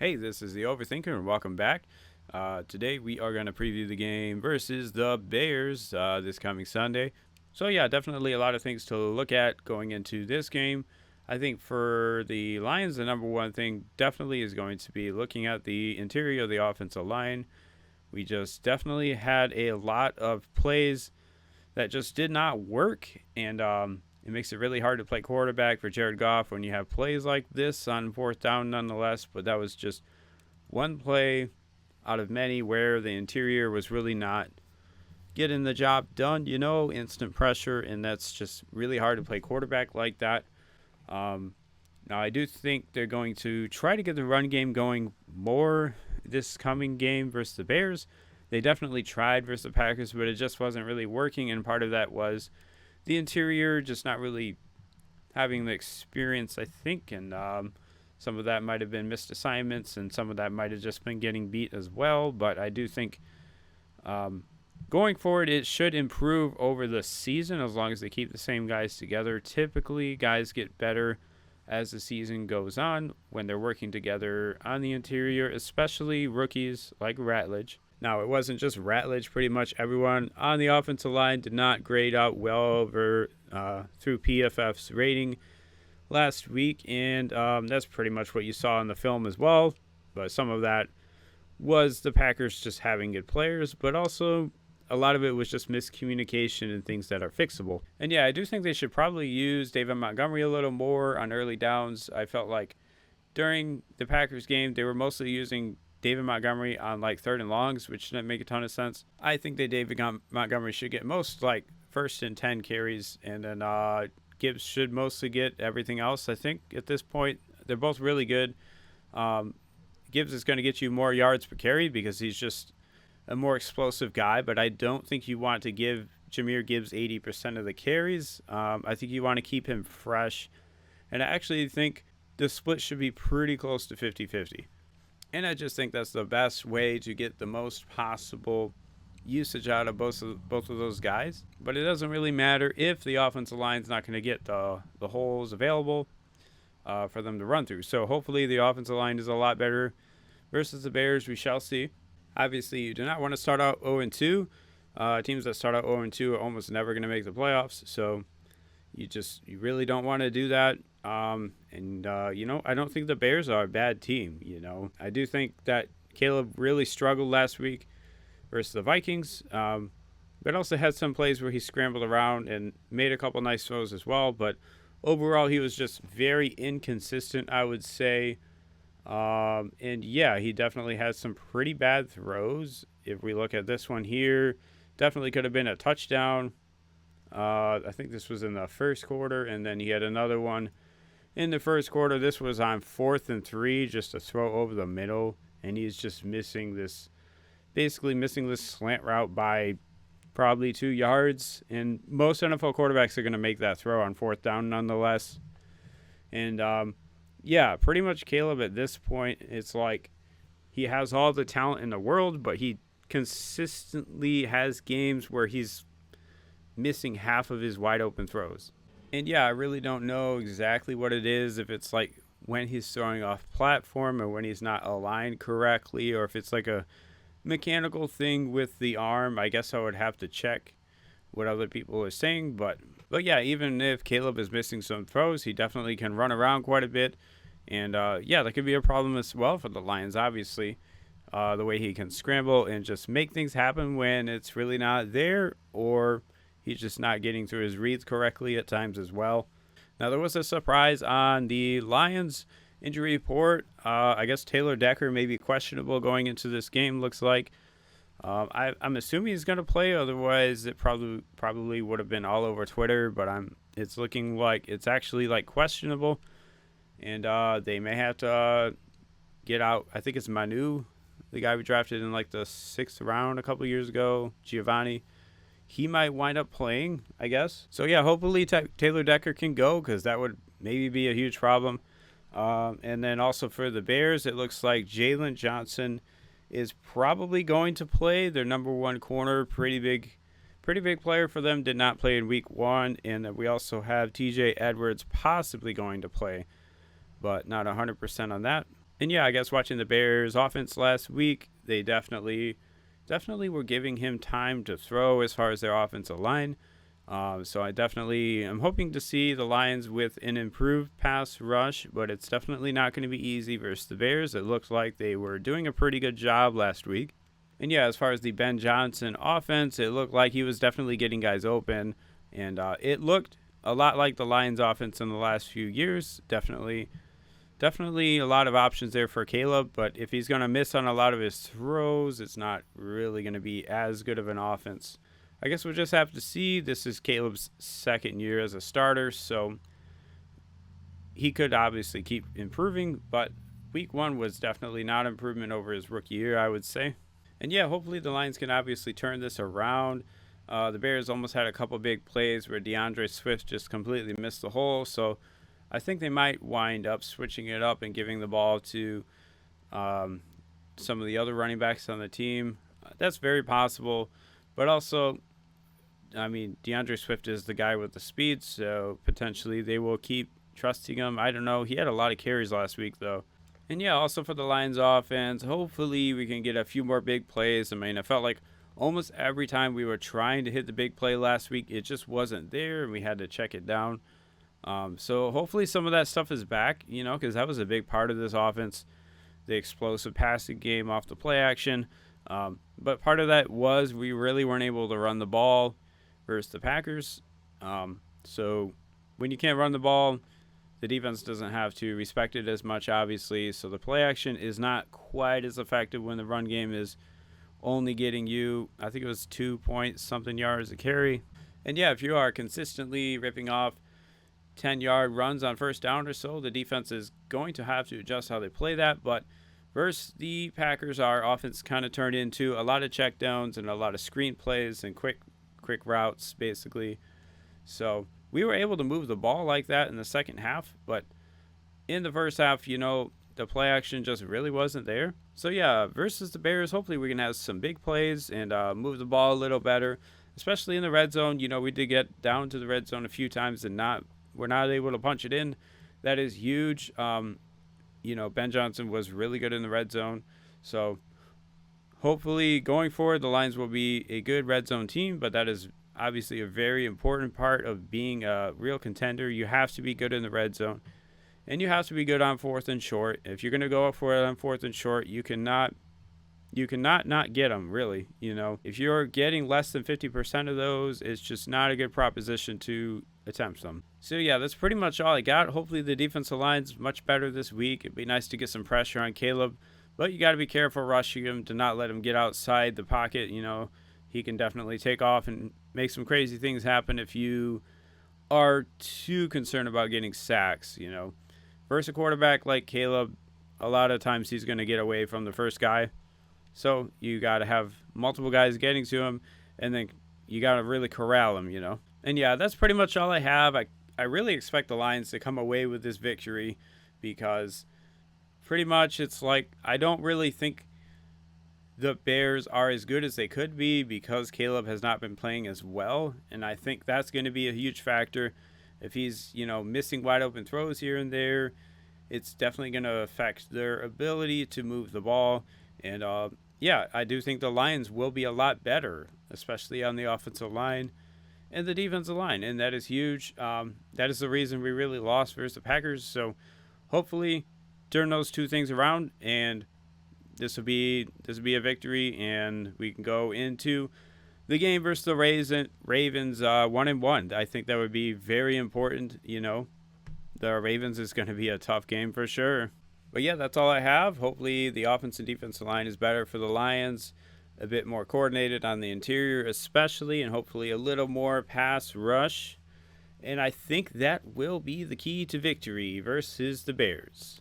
Hey, this is the Overthinker, and welcome back. Today we are going to preview the game versus the Bears this coming Sunday. So yeah, definitely a lot of things to look at going into this game. I think for the Lions, the number one thing definitely is going to be looking at the interior of the offensive line. We just definitely had a lot of plays that just did not work, and it makes it really hard to play quarterback for Jared Goff when you have plays like this on fourth down nonetheless. But that was just one play out of many where the interior was really not getting the job done, instant pressure, and that's just really hard to play quarterback like that. Now, I do think they're going to try to get the run game going more this coming game versus the Bears. They definitely tried versus the Packers, but it just wasn't really working, and part of that was the interior just not really having the experience, I think, and some of that might have been missed assignments, and some of that might have just been getting beat as well. But I do think going forward, it should improve over the season as long as they keep the same guys together. Typically, guys get better as the season goes on when they're working together on the interior, especially rookies like Ratledge. Now, it wasn't just Ratledge. Pretty much everyone on the offensive line did not grade out well over through PFF's rating last week, and that's pretty much what you saw in the film as well. But some of that was the Packers just having good players, but also a lot of it was just miscommunication and things that are fixable. And yeah, I do think they should probably use David Montgomery a little more on early downs. I felt like during the Packers game, they were mostly using David Montgomery on like third and longs, which didn't make a ton of sense. I think that David Montgomery should get most like first and 10 carries, and then Gibbs should mostly get everything else. I think at this point, they're both really good. Gibbs is going to get you more yards per carry because he's just a more explosive guy, but I don't think you want to give Jahmyr Gibbs 80% of the carries. I think you want to keep him fresh, and I actually think the split should be pretty close to 50-50. And I just think that's the best way to get the most possible usage out of both of those guys. But it doesn't really matter if the offensive line's not going to get the holes available for them to run through. So hopefully the offensive line is a lot better versus the Bears. We shall see. Obviously, you do not want to start out 0-2. Teams that start out 0-2 are almost never going to make the playoffs. So you really don't want to do that. I don't think the Bears are a bad team. I do think that Caleb really struggled last week versus the Vikings, but also had some plays where he scrambled around and made a couple nice throws as well. But overall, he was just very inconsistent, I would say. And yeah, he definitely has some pretty bad throws. If we look at this one here, definitely could have been a touchdown. I think this was in the first quarter, and then he had another one in the first quarter. This was on 4th and 3, just a throw over the middle, and he's just missing this slant route by probably 2 yards. And most NFL quarterbacks are going to make that throw on 4th down nonetheless. And yeah, pretty much Caleb at this point, it's like he has all the talent in the world, but he consistently has games where he's missing half of his wide open throws. And yeah, I really don't know exactly what it is, if it's like when he's throwing off platform or when he's not aligned correctly, or if it's like a mechanical thing with the arm. I guess I would have to check what other people are saying, but yeah, even if Caleb is missing some throws, he definitely can run around quite a bit. And yeah, that could be a problem as well for the Lions, obviously. The way he can scramble and just make things happen when it's really not there, or he's just not getting through his reads correctly at times as well. Now, there was a surprise on the Lions injury report. I guess Taylor Decker may be questionable going into this game, looks like. I'm assuming he's going to play, otherwise it probably would have been all over Twitter, but it's looking like it's actually like questionable, and they may have to get out. I think it's Manu, the guy we drafted in like the 6th round a couple years ago, Giovanni. He might wind up playing, I guess. So yeah, hopefully Taylor Decker can go, because that would maybe be a huge problem. And then also for the Bears, it looks like Jalen Johnson is probably going to play. Their number one corner, pretty big player for them, did not play in week 1. And we also have TJ Edwards possibly going to play, but not 100% on that. And yeah, I guess watching the Bears offense last week, they definitely were giving him time to throw as far as their offensive line. So I definitely am hoping to see the Lions with an improved pass rush, but it's definitely not going to be easy versus the Bears. It looks like they were doing a pretty good job last week. And yeah, as far as the Ben Johnson offense, it looked like he was definitely getting guys open, and it looked a lot like the Lions offense in the last few years. Definitely a lot of options there for Caleb, but if he's going to miss on a lot of his throws, it's not really going to be as good of an offense. I guess we'll just have to see. This is Caleb's second year as a starter, so he could obviously keep improving, but week one was definitely not improvement over his rookie year, I would say. And yeah, hopefully the Lions can obviously turn this around. The Bears almost had a couple big plays where DeAndre Swift just completely missed the hole, so I think they might wind up switching it up and giving the ball to some of the other running backs on the team. That's very possible. But also, I mean, DeAndre Swift is the guy with the speed, so potentially they will keep trusting him. I don't know. He had a lot of carries last week, though. And yeah, also for the Lions offense, hopefully we can get a few more big plays. I mean, I felt like almost every time we were trying to hit the big play last week, it just wasn't there, and we had to check it down. So hopefully some of that stuff is back, because that was a big part of this offense, the explosive passing game off the play action. But part of that was we really weren't able to run the ball versus the Packers. So when you can't run the ball, the defense doesn't have to respect it as much, obviously. So the play action is not quite as effective when the run game is only getting you, I think it was 2 point something yards a carry. And yeah, if you are consistently ripping off 10-yard runs on first down or so, the defense is going to have to adjust how they play that. But versus the Packers, our offense kind of turned into a lot of checkdowns and a lot of screen plays and quick routes, basically. So we were able to move the ball like that in the second half, but in the first half, the play action just really wasn't there. So yeah, versus the Bears, hopefully we can have some big plays and move the ball a little better, especially in the red zone. We did get down to the red zone a few times and we're not able to punch it in. That is huge. Ben Johnson was really good in the red zone. So hopefully going forward, the Lions will be a good red zone team, but that is obviously a very important part of being a real contender. You have to be good in the red zone, and you have to be good on fourth and short. If you're going to go up for it on fourth and short, you cannot not get them, really. If you're getting less than 50% of those, it's just not a good proposition to attempt them. So yeah, that's pretty much all I got. Hopefully the defensive line's much better this week. It'd be nice to get some pressure on Caleb, but you got to be careful rushing him to not let him get outside the pocket. He can definitely take off and make some crazy things happen if you are too concerned about getting sacks. Versus a quarterback like Caleb, a lot of times he's going to get away from the first guy. So you got to have multiple guys getting to him, and then you got to really corral him, And yeah, that's pretty much all I have. I really expect the Lions to come away with this victory because pretty much it's like I don't really think the Bears are as good as they could be because Caleb has not been playing as well, and I think that's going to be a huge factor. If he's, missing wide open throws here and there, it's definitely going to affect their ability to move the ball. And yeah, I do think the Lions will be a lot better, especially on the offensive line and the defensive line, and that is huge. That is the reason we really lost versus the Packers. So hopefully turn those two things around, and this will be a victory, and we can go into the game versus the Ravens 1-1. I think that would be very important. The Ravens is going to be a tough game for sure. But yeah, that's all I have. Hopefully the offense and defensive line is better for the Lions, a bit more coordinated on the interior especially, and hopefully a little more pass rush. And I think that will be the key to victory versus the Bears.